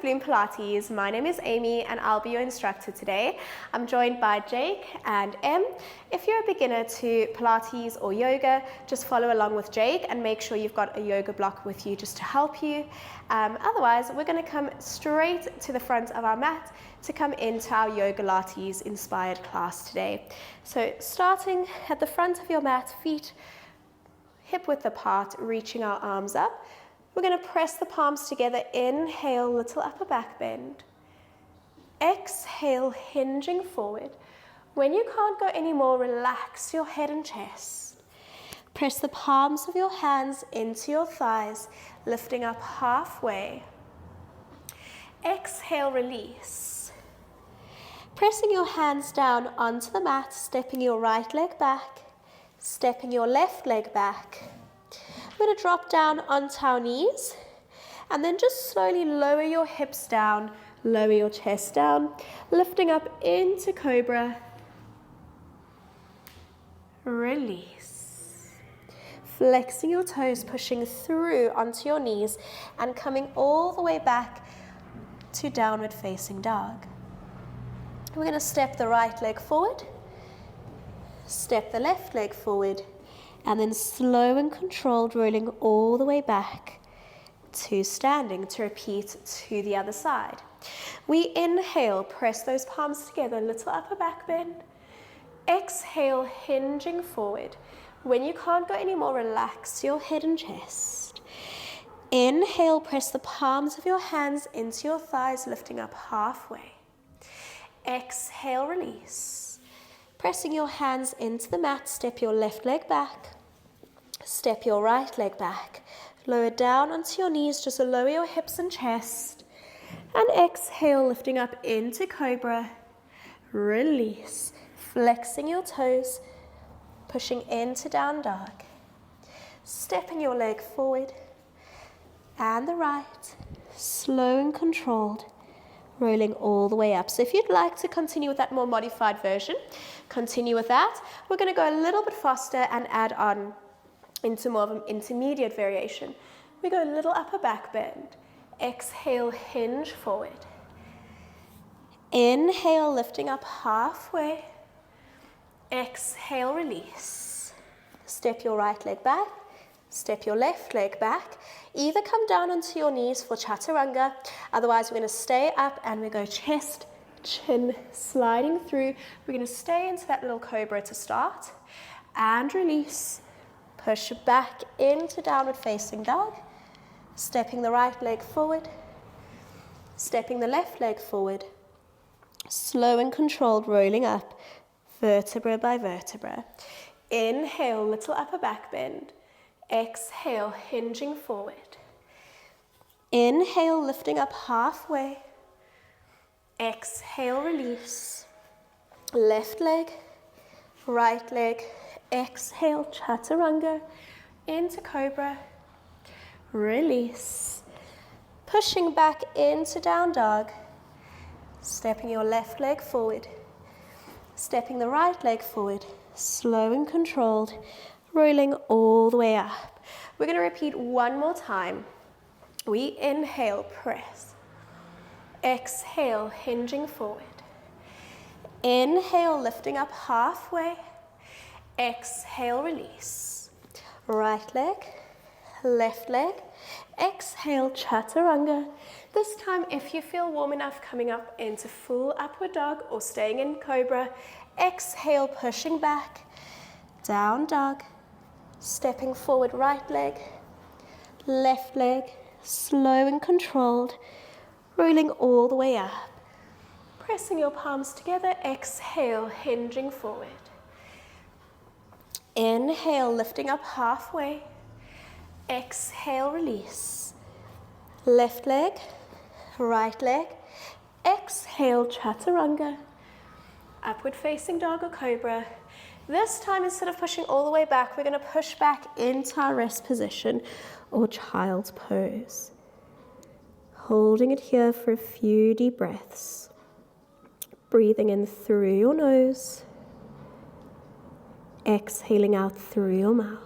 Bloom Pilates. My name is Amy and I'll be your instructor today. I'm joined by Jake and Em. If you're a beginner to Pilates or yoga, just follow along with Jake and make sure you've got a yoga block with you just to help you. Otherwise, we're going to come straight to the front of our mat to come into our Yoga Pilates inspired class today. So starting at the front of your mat, feet hip width apart, reaching our arms up. We're going to press the palms together. Inhale, little upper back bend. Exhale, hinging forward. When you can't go anymore, relax your head and chest. Press the palms of your hands into your thighs, lifting up halfway. Exhale, release. Pressing your hands down onto the mat, stepping your right leg back, stepping your left leg back. We're going to drop down onto our knees and then just slowly lower your hips down, lower your chest down, lifting up into Cobra. Release. Flexing your toes, pushing through onto your knees and coming all the way back to downward facing dog. We're going to step the right leg forward, step the left leg forward, and then slow and controlled, rolling all the way back to standing to repeat to the other side. We inhale, press those palms together, little upper back bend. Exhale, hinging forward. When you can't go anymore, relax your head and chest. Inhale, press the palms of your hands into your thighs, lifting up halfway. Exhale, release. Pressing your hands into the mat, step your left leg back. Step your right leg back. Lower down onto your knees, just lower your hips and chest. And exhale, lifting up into Cobra. Release. Flexing your toes, pushing into down dog. Stepping your leg forward and the right. Slow and controlled, rolling all the way up. So if you'd like to continue with that more modified version, continue with that. We're going to go a little bit faster and add on into more of an intermediate variation. We go a little upper back bend. Exhale, hinge forward. Inhale, lifting up halfway. Exhale, release. Step your right leg back. Step your left leg back. Either come down onto your knees for chaturanga. Otherwise, we're going to stay up and we go chest, chin, sliding through. We're going to stay into that little Cobra to start. And release. Push back into downward facing dog. Stepping the right leg forward. Stepping the left leg forward. Slow and controlled, rolling up, vertebra by vertebra. Inhale, little upper back bend. Exhale, hinging forward. Inhale, lifting up halfway. Exhale, release. Left leg, right leg. Exhale, chaturanga, into Cobra, release. Pushing back into down dog, stepping your left leg forward, stepping the right leg forward, slow and controlled, rolling all the way up. We're going to repeat one more time. We inhale, press. Exhale, hinging forward. Inhale, lifting up halfway. Exhale, release. Right leg, left leg. Exhale, chaturanga. This time, if you feel warm enough, coming up into full upward dog or staying in Cobra. Exhale, pushing back. Down dog. Stepping forward, right leg, left leg. Slow and controlled. Rolling all the way up. Pressing your palms together. Exhale, hinging forward. Inhale, lifting up halfway. Exhale, release. Left leg, right leg. Exhale, chaturanga. Upward facing dog or Cobra. This time, instead of pushing all the way back, we're going to push back into our rest position or child's pose. Holding it here for a few deep breaths. Breathing in through your nose. Exhaling out through your mouth.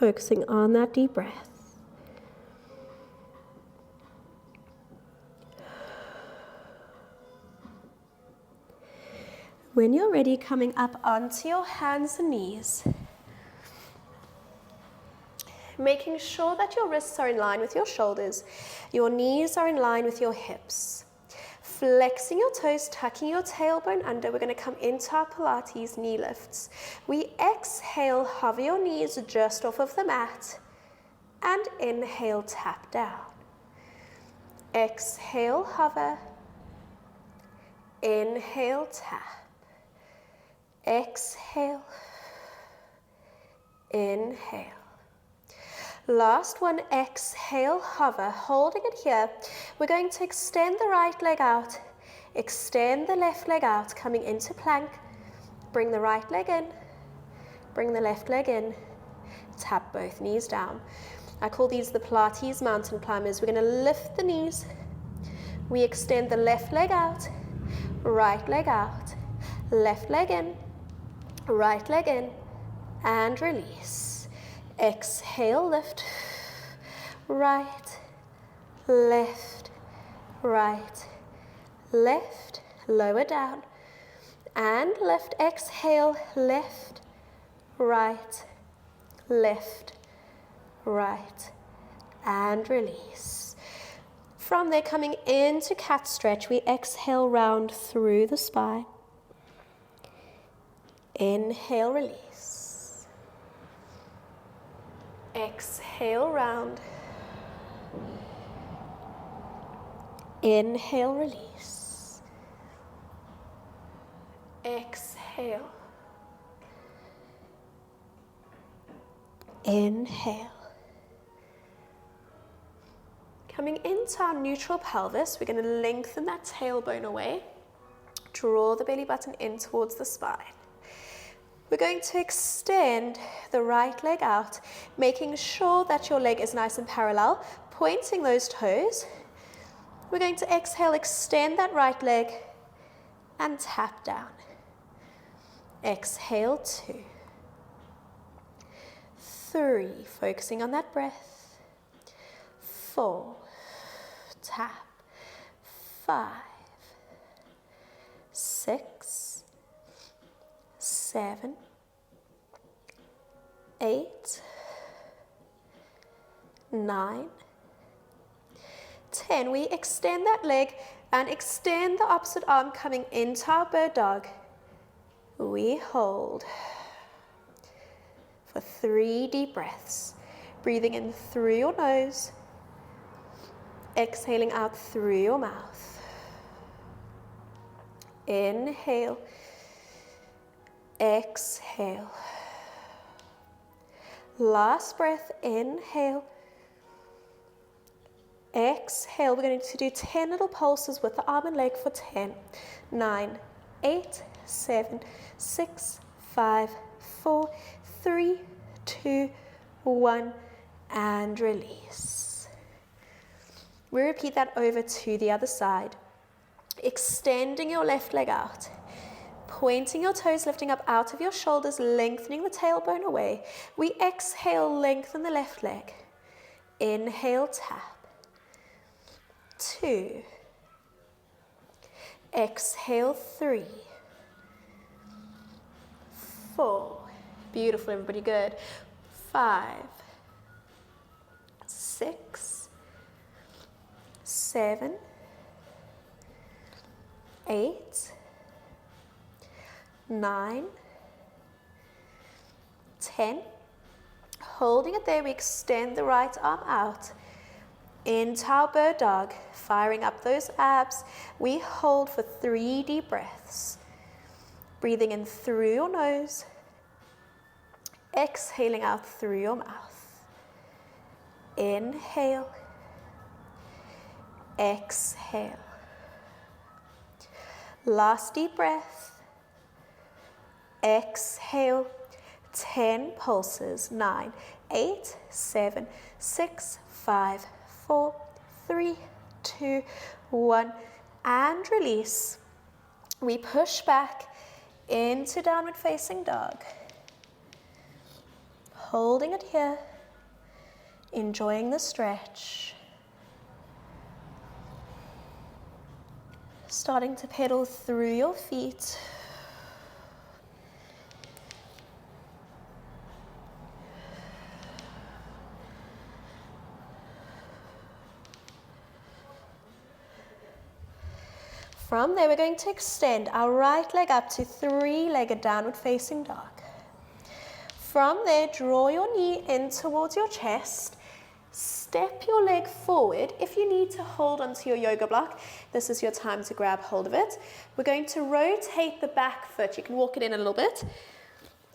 focusing on that deep breath. When you're ready, coming up onto your hands and knees, making sure that your wrists are in line with your shoulders, your knees are in line with your hips. Flexing your toes, tucking your tailbone under, we're going to come into our Pilates knee lifts. We exhale, hover your knees just off of the mat, and inhale, tap down. Exhale, hover. Inhale, tap. Exhale, inhale. Last one, exhale, hover, holding it here. We're going to extend the right leg out, extend the left leg out, coming into plank. Bring the right leg in, bring the left leg in, tap both knees down. I call these the Pilates mountain climbers. We're going to lift the knees. We extend the left leg out, right leg out, left leg in, right leg in, and release. Exhale, lift, right, left, right, left, lower down, and lift. Exhale, left, right, left, right, and release. From there, coming into cat stretch, we exhale, round through the spine. Inhale, release. Exhale, round. Inhale, release. Exhale. Inhale. Coming into our neutral pelvis, we're going to lengthen that tailbone away. Draw the belly button in towards the spine. We're going to extend the right leg out, making sure that your leg is nice and parallel, pointing those toes. We're going to exhale, extend that right leg, and tap down. Exhale, 2, 3, focusing on that breath. 4, tap. 5, 6, 7, 8, 9, 10. We extend that leg and extend the opposite arm, coming into our bird dog. We hold for 3 deep breaths, breathing in through your nose, exhaling out through your mouth. Inhale, exhale. Last breath, inhale, exhale. We're going to do 10 little pulses with the arm and leg for 10, 9, 8, 7, 6, 5, 4, 3, 2, 1, and release. We repeat that over to the other side. Extending your left leg out, pointing your toes, lifting up out of your shoulders, lengthening the tailbone away. We exhale, lengthen the left leg. Inhale, tap. 2. Exhale, 3. 4. Beautiful, everybody, good. 5, 6, 7, 8, 9, 10. Holding it there, we extend the right arm out into our bird dog, firing up those abs. We hold for 3 deep breaths, breathing in through your nose, exhaling out through your mouth. Inhale, exhale. Last deep breath. Exhale. 10 pulses. 9, 8, 7, 6, 5, 4, 3, 2, 1, and release. We push back into downward facing dog. Holding it here. Enjoying the stretch. Starting to pedal through your feet. From there, we're going to extend our right leg up to three-legged downward facing dog. From there, draw your knee in towards your chest. Step your leg forward. If you need to hold onto your yoga block, this is your time to grab hold of it. We're going to rotate the back foot. You can walk it in a little bit.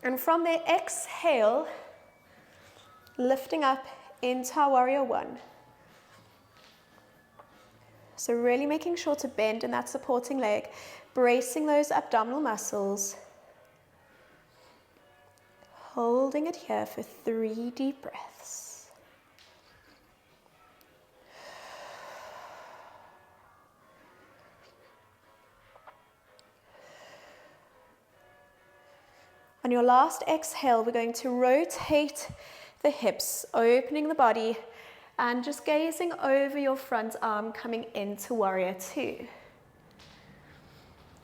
And from there, exhale, lifting up into our warrior one. So really making sure to bend in that supporting leg, bracing those abdominal muscles. Holding it here for 3 deep breaths. On your last exhale, we're going to rotate the hips, opening the body, and just gazing over your front arm, coming into warrior two.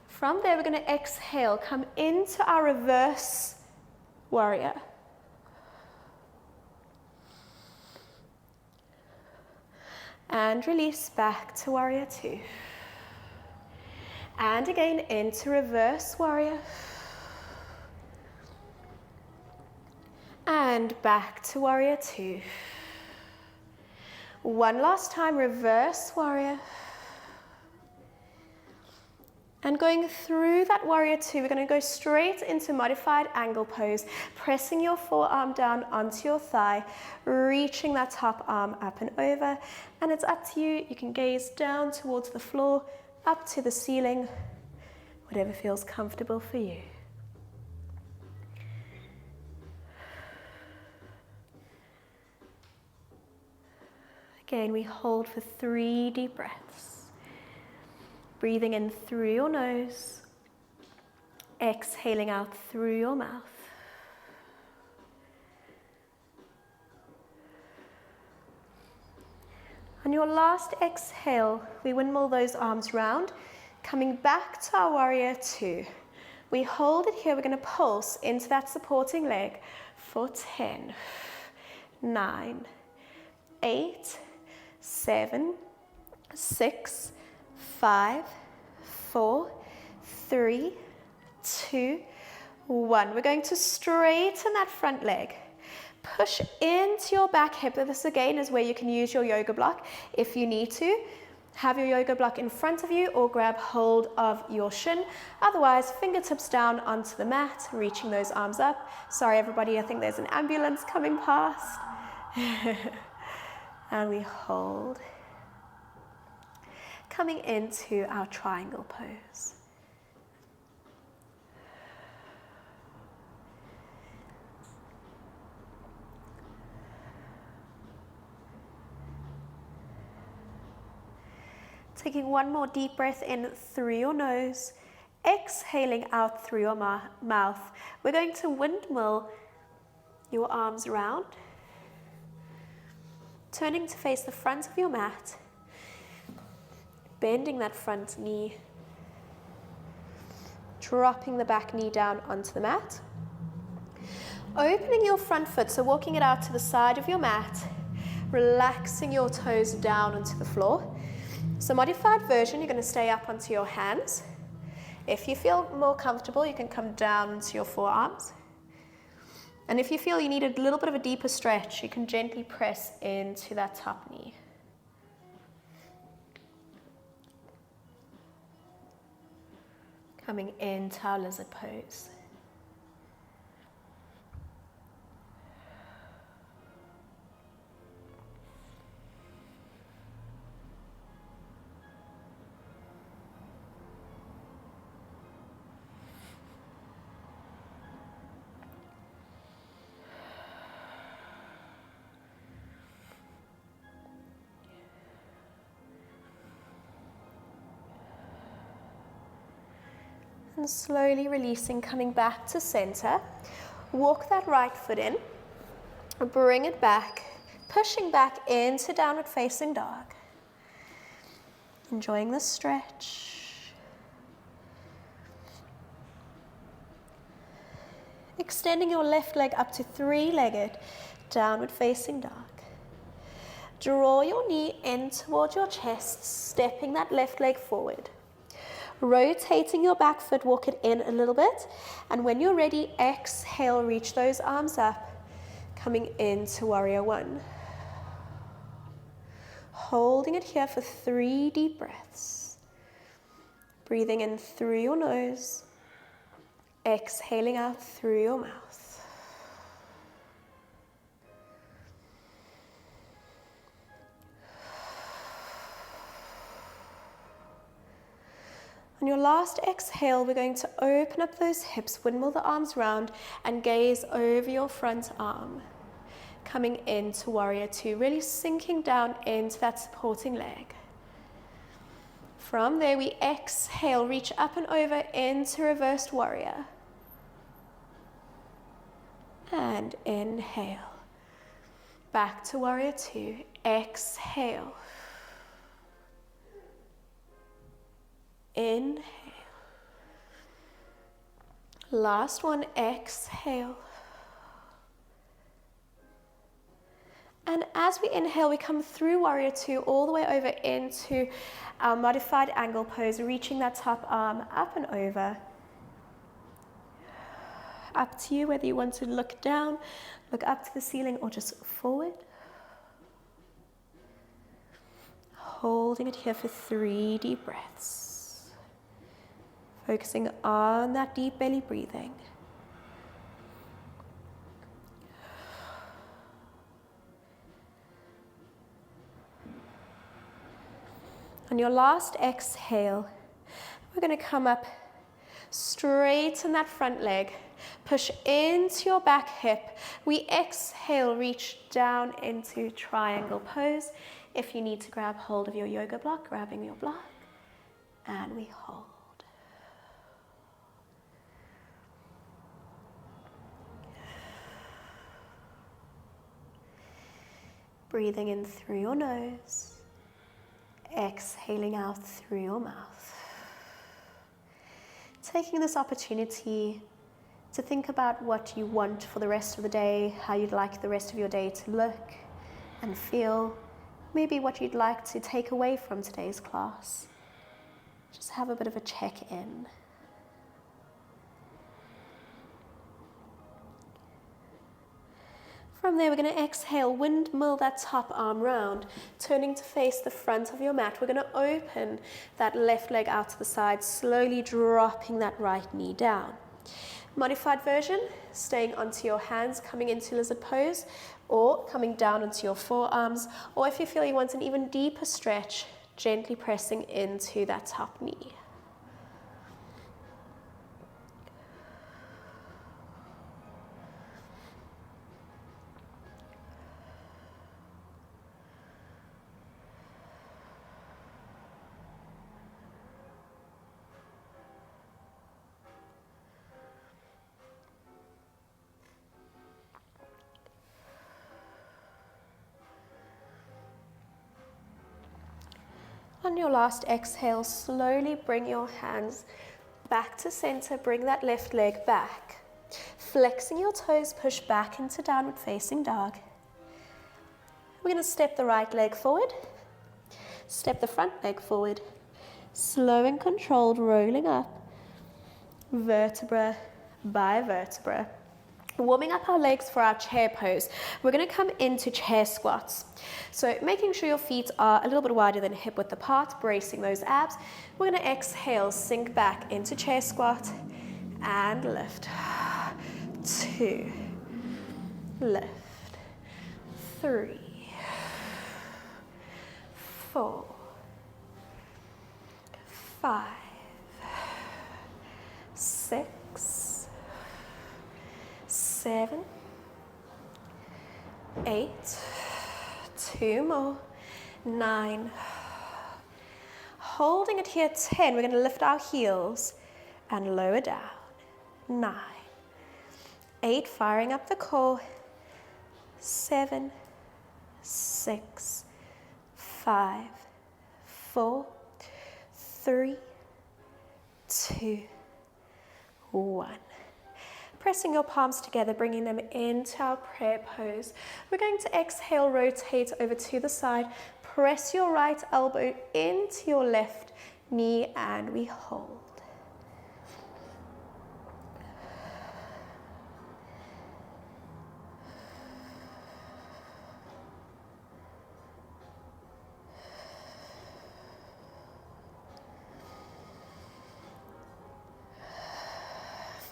From there, we're going to exhale, come into our reverse warrior. And release back to warrior two. And again into reverse warrior. And back to warrior two. One last time, reverse warrior. And going through that warrior two, we're going to go straight into modified angle pose, pressing your forearm down onto your thigh, reaching that top arm up and over. And it's up to you. You can gaze down towards the floor, up to the ceiling, whatever feels comfortable for you. Again, we hold for 3 deep breaths. Breathing in through your nose, exhaling out through your mouth. On your last exhale, we windmill those arms round, coming back to our warrior two. We hold it here, we're going to pulse into that supporting leg for 10, 9, 8, 7, 6, 5, 4, 3, 2, 1. We're going to straighten that front leg. Push into your back hip. This again is where you can use your yoga block if you need to. Have your yoga block in front of you or grab hold of your shin. Otherwise, fingertips down onto the mat, reaching those arms up. Sorry everybody, I think there's an ambulance coming past. And we hold. Coming into our triangle pose. Taking one more deep breath in through your nose, exhaling out through your mouth. We're going to windmill your arms around, turning to face the front of your mat, bending that front knee, dropping the back knee down onto the mat, opening your front foot, so walking it out to the side of your mat, relaxing your toes down onto the floor. So modified version, you're going to stay up onto your hands. If you feel more comfortable, you can come down onto your forearms. And if you feel you need a little bit of a deeper stretch, you can gently press into that top knee. Coming into our lizard pose. And slowly releasing, coming back to center. Walk that right foot in, bring it back, pushing back into downward facing dog. Enjoying the stretch. Extending your left leg up to three-legged downward facing dog. Draw your knee in towards your chest, stepping that left leg forward. Rotating your back foot, walk it in a little bit. And when you're ready, exhale, reach those arms up, coming into warrior one. Holding it here for 3 deep breaths. Breathing in through your nose, exhaling out through your mouth. On your last exhale, we're going to open up those hips, windmill the arms round, and gaze over your front arm. Coming into warrior two, really sinking down into that supporting leg. From there, we exhale, reach up and over into reversed warrior. And inhale. Back to warrior two, exhale. Inhale. Last one, exhale. And as we inhale, we come through warrior two all the way over into our modified angle pose, reaching that top arm up and over. Up to you whether you want to look down, look up to the ceiling, or just forward. Holding it here for 3 deep breaths. Focusing on that deep belly breathing. On your last exhale, we're going to come up, straighten that front leg, push into your back hip. We exhale, reach down into triangle pose. If you need to grab hold of your yoga block, grabbing your block, and we hold. Breathing in through your nose, exhaling out through your mouth. Taking this opportunity to think about what you want for the rest of the day, how you'd like the rest of your day to look and feel, maybe what you'd like to take away from today's class. Just have a bit of a check-in. From there, we're going to exhale, windmill that top arm round, turning to face the front of your mat. We're going to open that left leg out to the side, slowly dropping that right knee down. Modified version, staying onto your hands, coming into lizard pose, or coming down onto your forearms, or if you feel you want an even deeper stretch, gently pressing into that top knee. On your last exhale, slowly bring your hands back to center, bring that left leg back. Flexing your toes, push back into downward facing dog. We're going to step the right leg forward, step the front leg forward, slow and controlled, rolling up, vertebra by vertebra. Warming up our legs for our chair pose. We're going to come into chair squats. So making sure your feet are a little bit wider than hip width apart, bracing those abs. We're going to exhale, sink back into chair squat and lift. 2, lift. 3, 4, 5, 6, 7, 8, 2 more, 9, holding it here, 10, we're going to lift our heels and lower down, 9, 8, firing up the core, 7, 6, 5, 4, 3, 2, 1. Pressing your palms together, bringing them into our prayer pose. We're going to exhale, rotate over to the side. Press your right elbow into your left knee and we hold.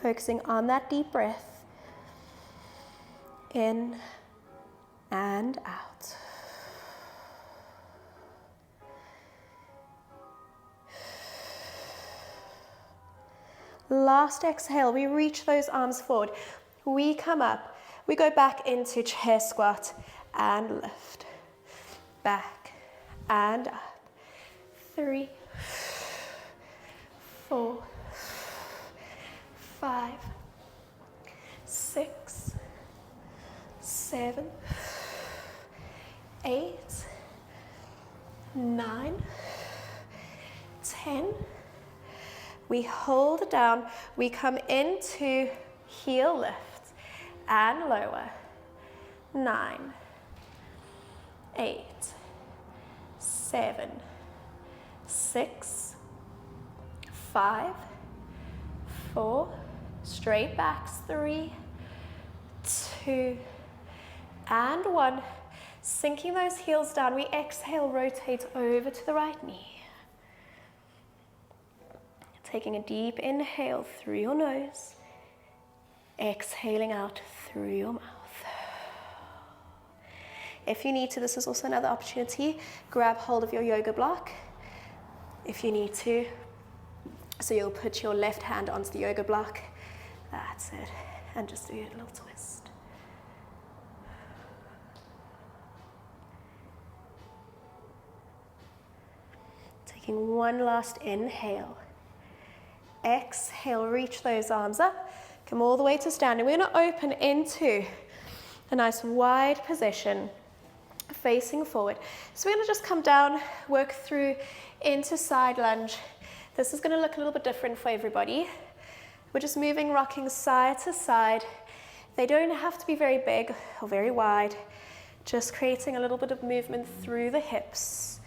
Focusing on that deep breath, in and out. Last exhale, we reach those arms forward. We come up, we go back into chair squat and lift. Back and up. 3, 4, 5, 6, 7, 8, 9, 10. We hold it down. We come into heel lift and lower. 9, 8, 7, 6, 5, 4, straight backs, 3, 2, and 1. Sinking those heels down, we exhale, rotate over to the right knee. Taking a deep inhale through your nose, exhaling out through your mouth. If you need to, this is also another opportunity, grab hold of your yoga block if you need to. So you'll put your left hand onto the yoga block, that's it, and just do a little twist. Taking one last inhale. Exhale, reach those arms up, come all the way to standing. We're going to open into a nice wide position, facing forward. So we're going to just come down, work through into side lunge. This is going to look a little bit different for everybody. We're just moving, rocking side to side. They don't have to be very big or very wide, just creating a little bit of movement through the hips.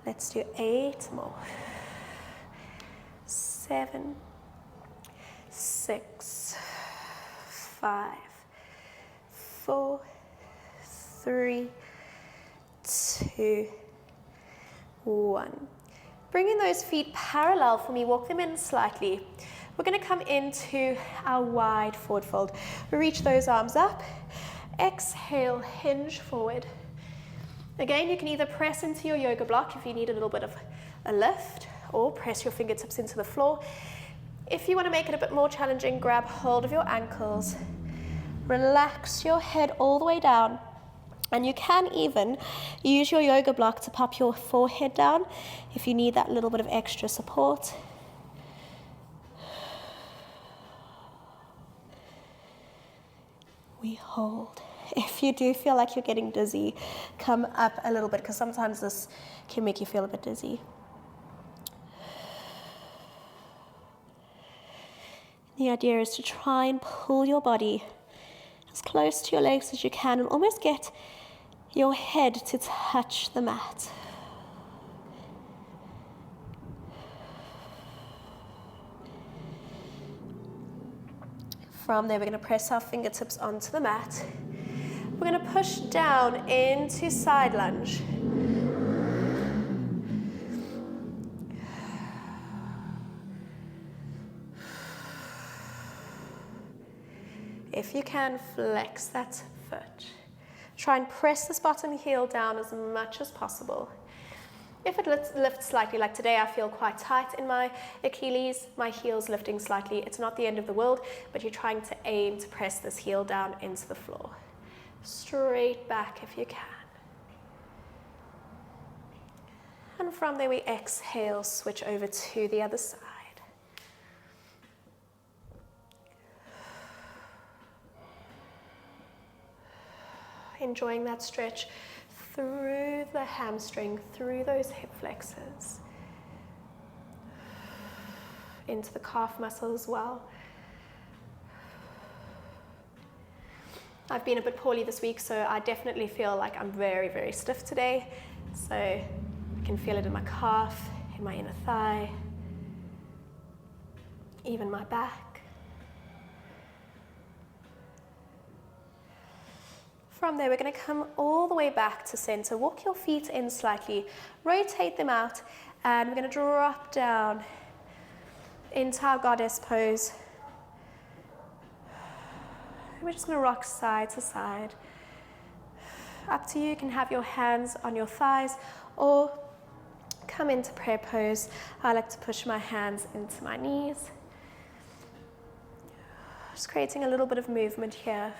Let's do 8 more. 7, 6, 5, 4, 3, 2, 1. Bringing those feet parallel for me, walk them in slightly. We're going to come into our wide forward fold. We reach those arms up. Exhale, hinge forward. Again, you can either press into your yoga block if you need a little bit of a lift, or press your fingertips into the floor. If you want to make it a bit more challenging, grab hold of your ankles. Relax your head all the way down. And you can even use your yoga block to pop your forehead down if you need that little bit of extra support. We hold. If you do feel like you're getting dizzy, come up a little bit, because sometimes this can make you feel a bit dizzy. The idea is to try and pull your body as close to your legs as you can and almost get your head to touch the mat. From there, we're going to press our fingertips onto the mat. We're going to push down into side lunge. If you can, flex that foot. Try and press this bottom heel down as much as possible. If it lifts slightly, like today I feel quite tight in my Achilles, my heel's lifting slightly. It's not the end of the world, but you're trying to aim to press this heel down into the floor. Straight back if you can. And from there we exhale, switch over to the other side. enjoying that stretch through the hamstring, through those hip flexors, into the calf muscle as well. I've been a bit poorly this week, so I definitely feel like I'm very, very stiff today. So I can feel it in my calf, in my inner thigh, even my back. From there, we're going to come all the way back to center. Walk your feet in slightly, rotate them out, and we're going to drop down into our goddess pose. We're just going to rock side to side. Up to you. You can have your hands on your thighs or come into prayer pose. I like to push my hands into my knees. Just creating a little bit of movement here.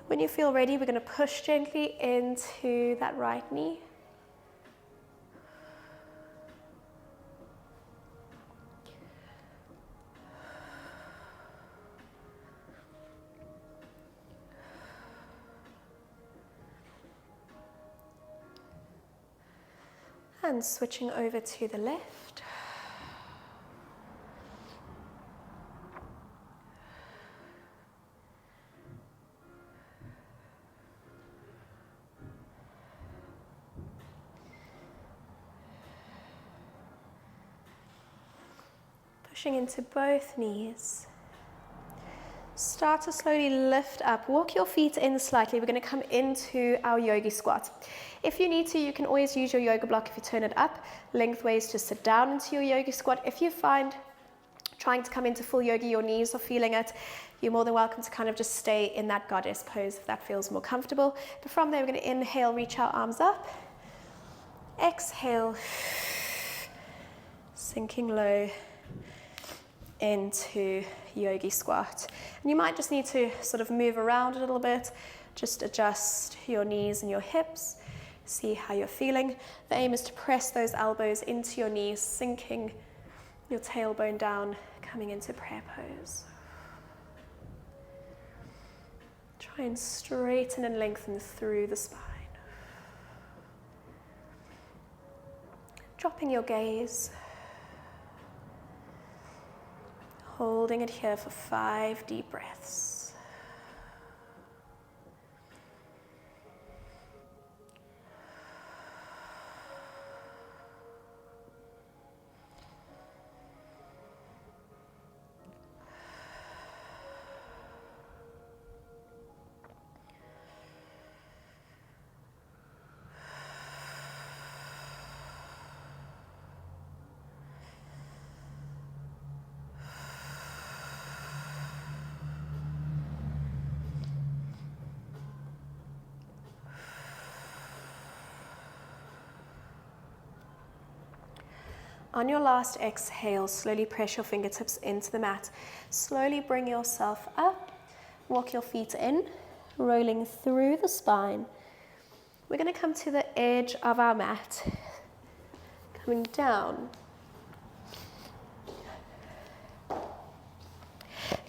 When you feel ready, we're going to push gently into that right knee. And switching over to the left. Pushing into both knees. Start to slowly lift up. Walk your feet in slightly. We're going to come into our yogi squat. If you need to, you can always use your yoga block if you turn it up lengthways to sit down into your yogi squat. If you find trying to come into full yogi, your knees are feeling it, you're more than welcome to kind of just stay in that goddess pose if that feels more comfortable. But from there, we're going to inhale, reach our arms up. Exhale, sinking low into yogi squat. And you might just need to sort of move around a little bit, just adjust your knees and your hips, see how you're feeling. The aim is to press those elbows into your knees, sinking your tailbone down, coming into prayer pose. Try and straighten and lengthen through the spine. Dropping your gaze. Holding it here for 5 deep breaths. On your last exhale, slowly press your fingertips into the mat. Slowly bring yourself up. Walk your feet in, rolling through the spine. We're going to come to the edge of our mat, coming down.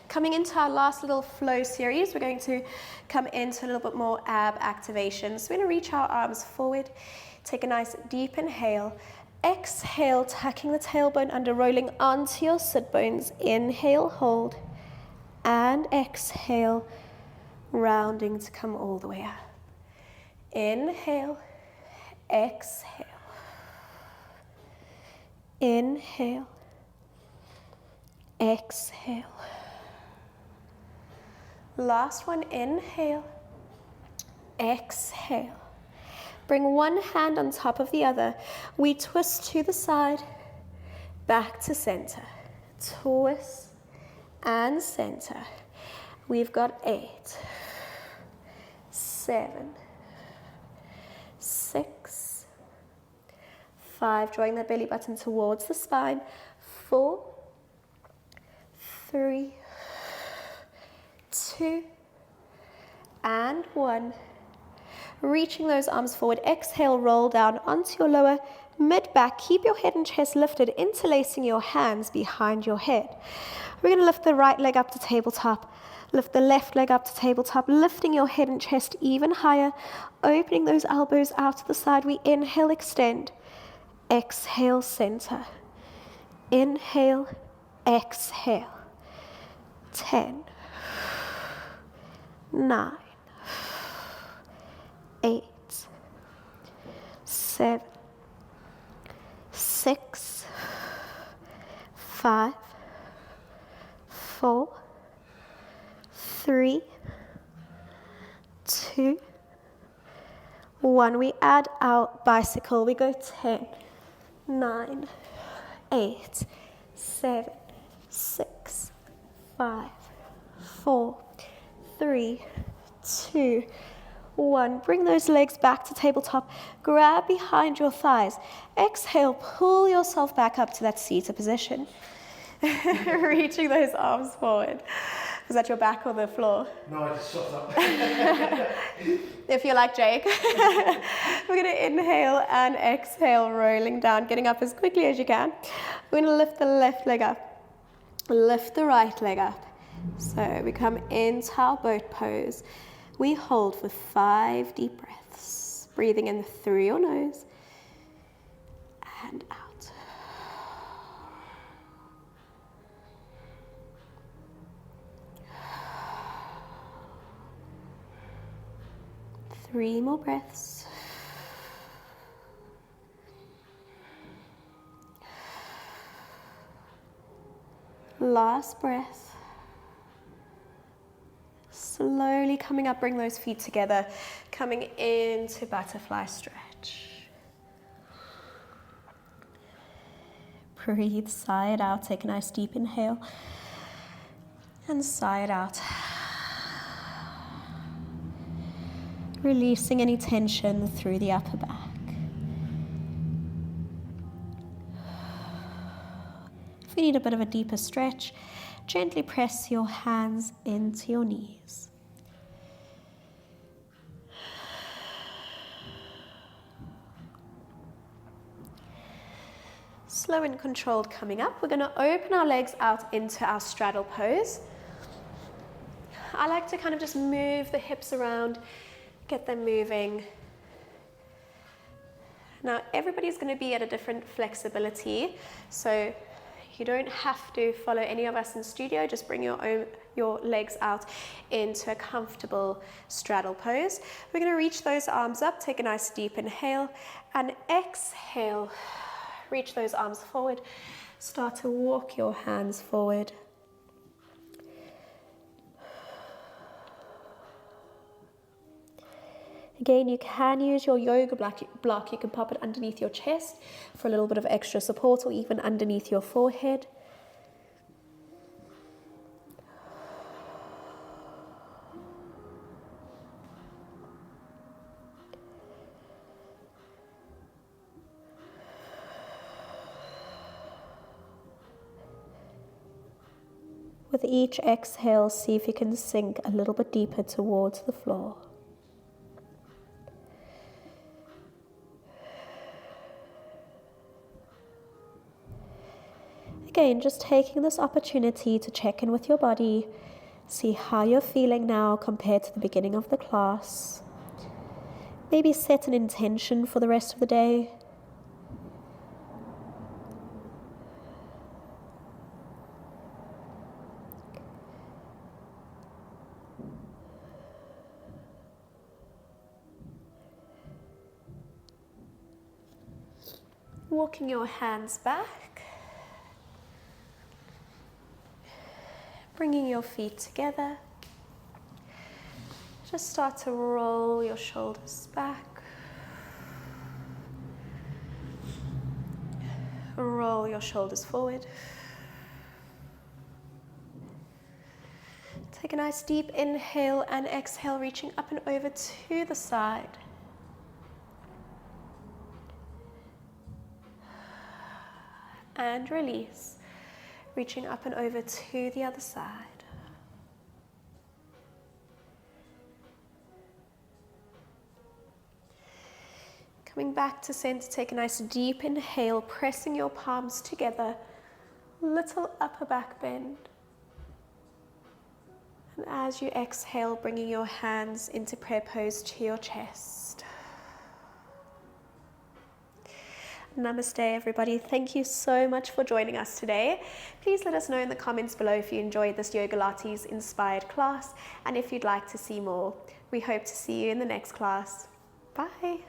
Coming into our last little flow series, we're going to come into a little bit more ab activation. So we're going to reach our arms forward, take a nice deep inhale. Exhale, tucking the tailbone under, rolling onto your sit bones. Inhale, hold, and exhale, rounding to come all the way up. Inhale, exhale. Inhale, exhale. Last one, inhale, exhale. Bring one hand on top of the other. We twist to the side, back to center. Twist and center. We've got 8, 7, 6, 5. Drawing the belly button towards the spine. 4, 3, 2, and 1. Reaching those arms forward. Exhale, roll down onto your lower Mid-back, keep your head and chest lifted, interlacing your hands behind your head. We're going to lift the right leg up to tabletop, lift the left leg up to tabletop, lifting your head and chest even higher, opening those elbows out to the side. We inhale, extend. Exhale, center. Inhale, exhale. 10, 9, 8, 7, 6, 5, 4, 3, 2, 1. We add our bicycle. We go 10, 9, 8, 7, 6, 5, 4, 3, 2, 1. Bring those legs back to tabletop. Grab behind your thighs. Exhale, pull yourself back up to that seated position. Reaching those arms forward. Was that your back or the floor? No, I just shot up. If you're like Jake, we're going to inhale and exhale, rolling down, getting up as quickly as you can. We're going to lift the left leg up, lift the right leg up. So we come into our boat pose. We hold for 5 deep breaths, breathing in through your nose and out. 3 more breaths. Last breath. Slowly coming up, bring those feet together, coming into butterfly stretch. Breathe, sigh it out, take a nice deep inhale, and sigh it out. Releasing any tension through the upper back. If you need a bit of a deeper stretch, gently press your hands into your knees. Slow and controlled coming up. We're going to open our legs out into our straddle pose. I like to kind of just move the hips around, get them moving. Now everybody's going to be at a different flexibility, so you don't have to follow any of us in studio. Just bring your legs out into a comfortable straddle pose. We're going to reach those arms up, take a nice deep inhale, and exhale. Reach those arms forward. Start to walk your hands forward. Again, you can use your yoga block. You can pop it underneath your chest for a little bit of extra support, or even underneath your forehead. With each exhale, see if you can sink a little bit deeper towards the floor. Again, just taking this opportunity to check in with your body, see how you're feeling now compared to the beginning of the class. Maybe set an intention for the rest of the day. Walking your hands back, bringing your feet together. Just start to roll your shoulders back, roll your shoulders forward. Take a nice deep inhale and exhale, reaching up and over to the side. And release, reaching up and over to the other side. Coming back to center, take a nice deep inhale, pressing your palms together, little upper back bend. And as you exhale, bringing your hands into prayer pose to your chest. Namaste, everybody. Thank you so much for joining us today. Please let us know in the comments below if you enjoyed this Yoga Pilates inspired class and if you'd like to see more. We hope to see you in the next class. Bye.